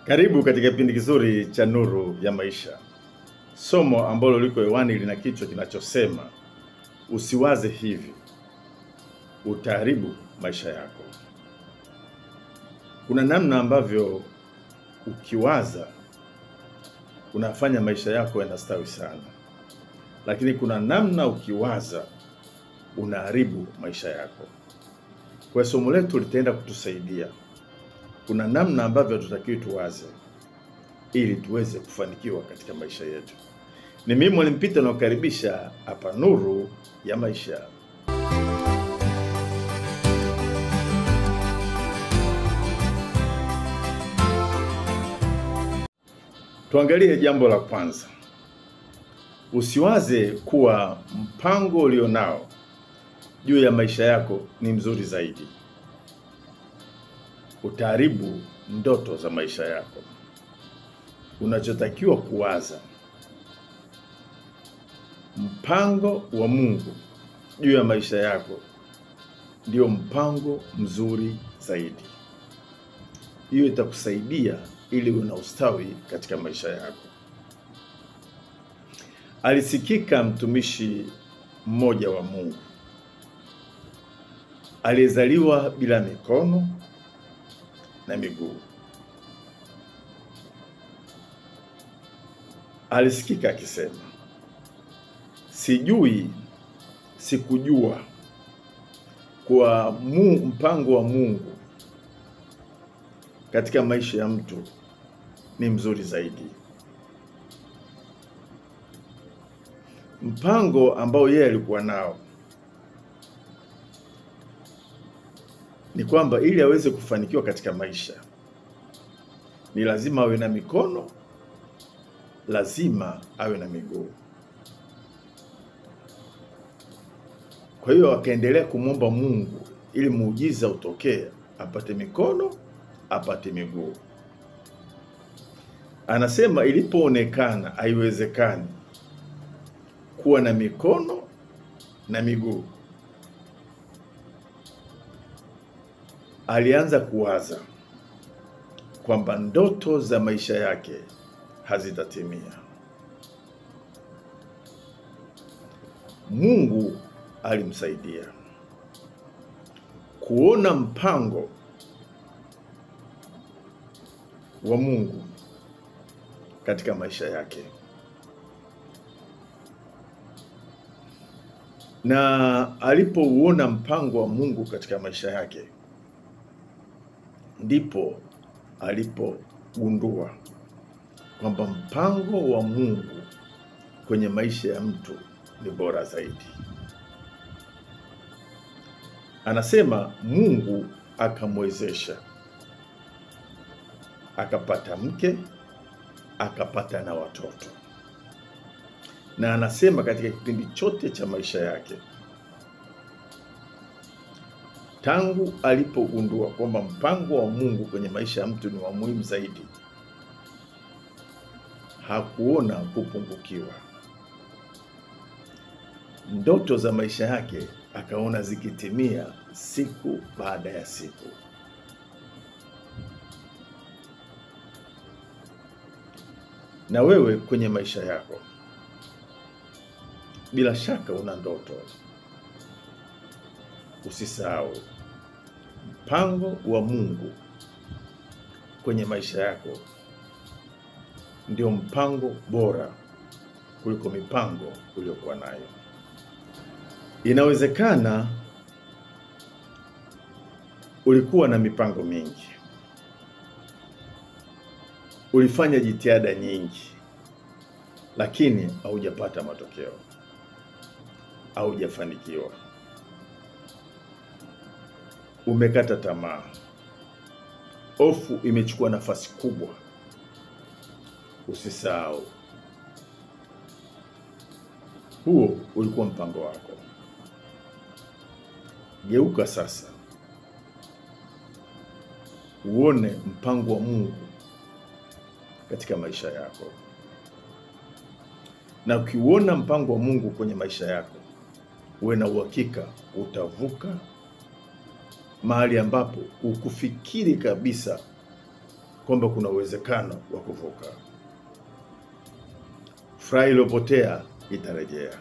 Karibu katika kipindi kizuri cha Nuru ya Maisha. Somo ambalo liko hewani lina kichwa kinachosema usiwaze hivi, utaharibu maisha yako. Kuna namna ambavyo ukiwaza unafanya maisha yako yanastawi sana. Lakini kuna namna ukiwaza unaharibu maisha yako. Kwa somo letu litaenda kutusaidia. Kuna namna ambavyo tutakiwa tuwaze ili tuweze kufanikiwa katika maisha yetu. Ni mimi Mwalimu Peter na kukaribisha hapa Nuru ya Maisha. Tuangalie jambo la kwanza. Usiwaze kuwa mpango ulionao juu ya maisha yako ni mzuri zaidi. Utaharibu ndoto za maisha yako. Unachotakiwa kuwaza, mpango wa Mungu juu ya maisha yako ndio mpango mzuri zaidi. Hiyo itakusaidia ili una ustawi katika maisha yako. Alisikika mtumishi mmoja wa Mungu aliyezaliwa bila mikono na miguu. Alisikika akisema, sikujua kwa mpango wa Mungu katika maisha ya mtu ni mzuri zaidi. Mpango ambao yeye alikuwa nao ni kwamba ili aweze kufanikiwa katika maisha ni lazima awe na mikono, lazima awe na miguu. Kwa hiyo akaendelea kumwomba Mungu ili muujiza utokee, apate mikono, apate miguu. Anasema ilipoonekana haiwezekani kuwa na mikono na miguu, alianza kuwaza kwamba ndoto za maisha yake hazitatimia. Mungu alimsaidia kuona mpango wa Mungu katika maisha yake. Na alipouona mpango wa Mungu katika maisha yake, ndipo alipogundua kwamba mpango wa Mungu kwenye maisha ya mtu ni bora zaidi. Anasema Mungu akamwezesha, akapata mke, akapata na watoto. Na anasema katika kipindi chote cha maisha yake, tangu alipogundua kwamba mpango wa Mungu kwenye maisha ya mtu ni wa muhimu zaidi, hakuona kupungukiwa. Ndoto za maisha yake akaona zikitimia siku baada ya siku. Na wewe kwenye maisha yako bila shaka una ndoto. Usisahau mpango wa Mungu kwenye maisha yako ndio mpango bora kuliko mipango uliyokuwa nayo. Inawezekana ulikuwa na mipango mingi, ulifanya jitihada nyingi, lakini haujapata matokeo, haujafanikiwa. Umekata tamaa. Hofu imechukua nafasi kubwa. Usisahau, huo ulikuwa mpango wako. Geuka sasa, uone mpango wa Mungu katika maisha yako. Na ukiuona mpango wa Mungu kwenye maisha yako, uwe na uhakika utavuka mahali ambapo ukufikiri kabisa kwamba kuna uwezekano wa kuvuka. Furaha iliyopotea itarejea.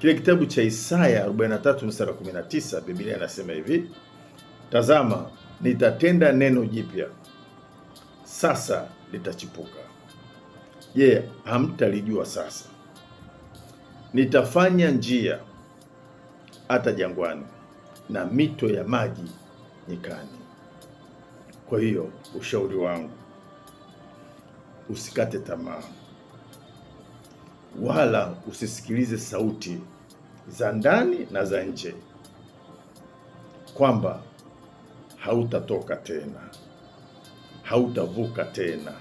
Kile kitabu cha Isaya 43 mstari 19, Biblia inasema hivi: tazama, nitatenda neno jipya, sasa litachipuka. Je, hamtalijua sasa? Nitafanya njia hata jangwani na mito ya maji nyikani. Kwa hiyo ushauri wangu, usikate tamaa, wala usisikilize sauti za ndani na za nje kwamba hautatoka tena, hautavuka tena.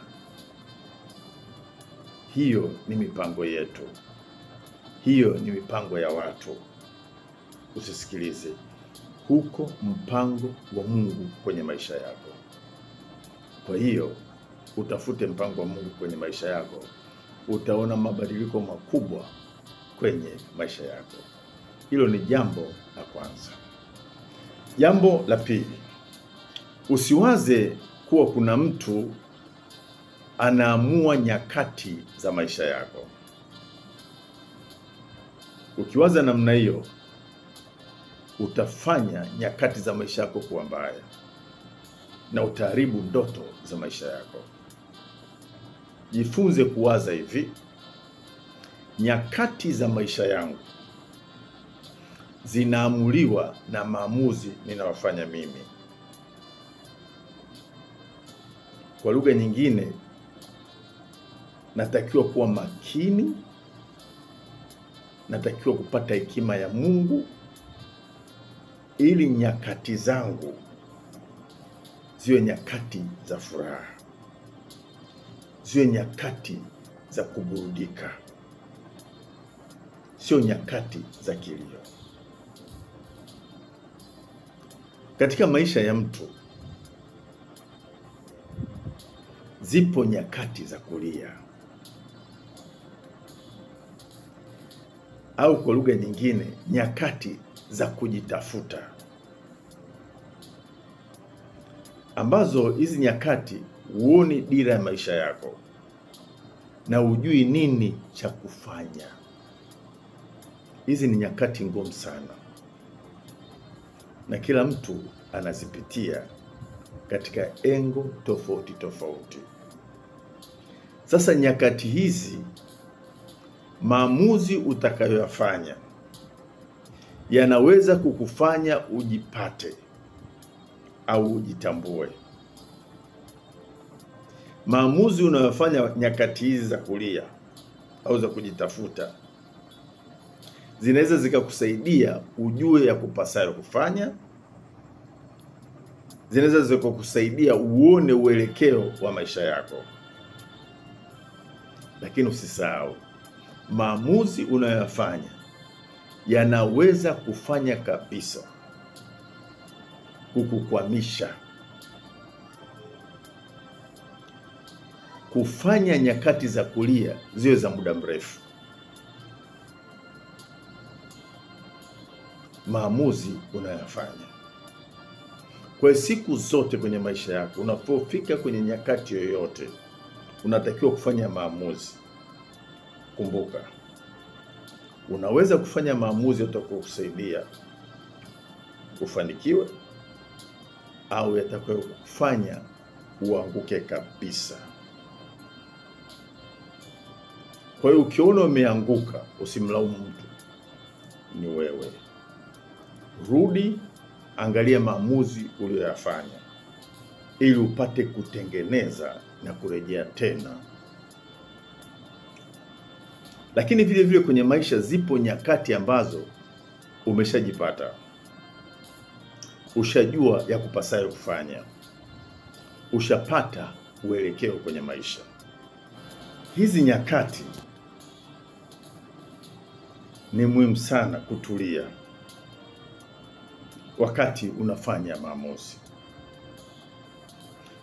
Hiyo ni mipango yetu, hiyo ni mipango ya watu. Usisikilize. Huko mpango wa Mungu kwenye maisha yako. Kwa hiyo utafute mpango wa Mungu kwenye maisha yako, utaona mabadiliko makubwa kwenye maisha yako. Hilo ni jambo la kwanza. Jambo la pili, usiwaze kuwa kuna mtu anaamua nyakati za maisha yako. Ukiwaza namna hiyo, utafanya nyakati za maisha yako kuwa mbaya na utaharibu ndoto za maisha yako. Jifunze kuwaza hivi: nyakati za maisha yangu zinaamuliwa na maamuzi ninayofanya mimi. Kwa lugha nyingine, natakiwa kuwa makini, natakiwa kupata hekima ya Mungu ili nyakati zangu ziwe nyakati za furaha, ziwe nyakati za kuburudika, sio nyakati za kilio. Katika maisha ya mtu zipo nyakati za kulia, au kwa lugha nyingine, nyakati za kujitafuta, ambazo hizi nyakati huoni dira ya maisha yako na hujui nini cha kufanya. Hizi ni nyakati ngumu sana, na kila mtu anazipitia katika engo tofauti tofauti. Sasa nyakati hizi, maamuzi utakayoyafanya yanaweza kukufanya ujipate au ujitambue. Maamuzi unayofanya nyakati hizi za kulia au za kujitafuta zinaweza zikakusaidia ujue ya kupasayo kufanya, zinaweza zikakusaidia uone uelekeo wa maisha yako. Lakini usisahau, maamuzi unayoyafanya yanaweza kufanya kabisa kukukwamisha. Kufanya nyakati za kulia ziwe za muda mrefu. Maamuzi unayoyafanya. Kwa siku zote kwenye maisha yako, unapofika kwenye nyakati yoyote, unatakiwa kufanya maamuzi. Kumbuka, unaweza kufanya maamuzi yatakayokusaidia ufanikiwe au yatakayokufanya uanguke kabisa. Kwa hiyo ukiona umeanguka, usimlaumu mtu, ni wewe. Rudi, angalia maamuzi uliyoyafanya ili upate kutengeneza na kurejea tena. Lakini vile vile kwenye maisha zipo nyakati ambazo umeshajipata, ushajua ya kupasayo kufanya, ushapata uelekeo kwenye maisha. Hizi nyakati ni muhimu sana kutulia wakati unafanya maamuzi,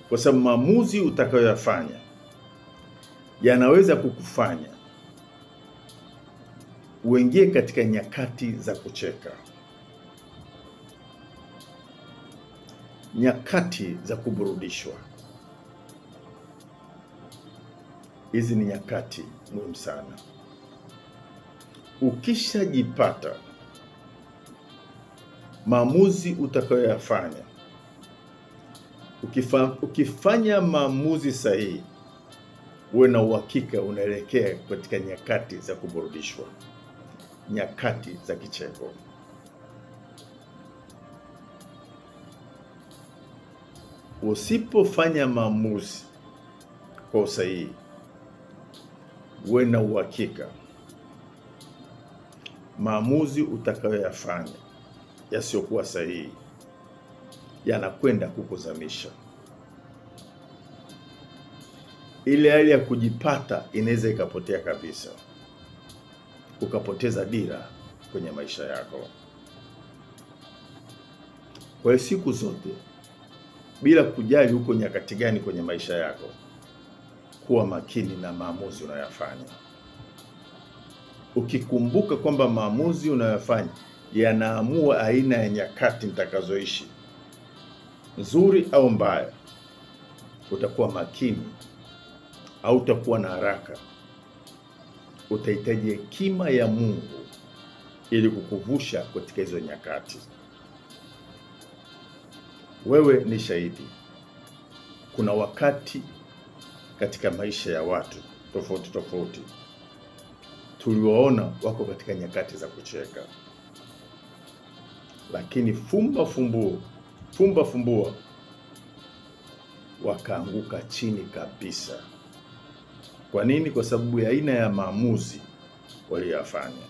kwa sababu maamuzi utakayoyafanya yanaweza kukufanya uingie katika nyakati za kucheka, nyakati za kuburudishwa. Hizi ni nyakati muhimu sana. Ukishajipata, maamuzi utakayoyafanya, ukifanya maamuzi sahihi, uwe na uhakika unaelekea katika nyakati za kuburudishwa, nyakati za kicheko. Usipofanya maamuzi kwa usahihi, uwe na uhakika maamuzi utakayoyafanya yasiyokuwa sahihi yanakwenda kukuzamisha. Ile hali ya kujipata inaweza ikapotea kabisa, ukapoteza dira kwenye maisha yako. Kwa hiyo siku zote, bila kujali uko nyakati gani kwenye maisha yako, kuwa makini na maamuzi unayoyafanya. Ukikumbuka kwamba maamuzi unayoyafanya yanaamua aina ya nyakati nitakazoishi, nzuri au mbaya, utakuwa makini au utakuwa na haraka. Utahitaji hekima ya Mungu ili kukuvusha katika hizo nyakati. Wewe ni shahidi. Kuna wakati katika maisha ya watu tofauti tofauti tuliwaona wako katika nyakati za kucheka, lakini fumba fumbua wakaanguka chini kabisa. Kwa nini? Kwa sababu ya aina ya maamuzi waliyofanya.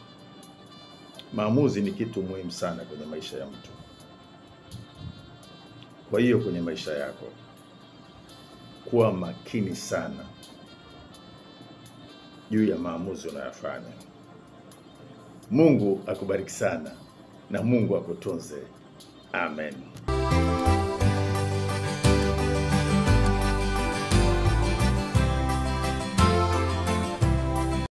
Maamuzi ni kitu muhimu sana kwenye maisha ya mtu. Kwa hiyo kwenye maisha yako, kuwa makini sana juu ya maamuzi unayofanya. Mungu akubariki sana na Mungu akutunze. Amen.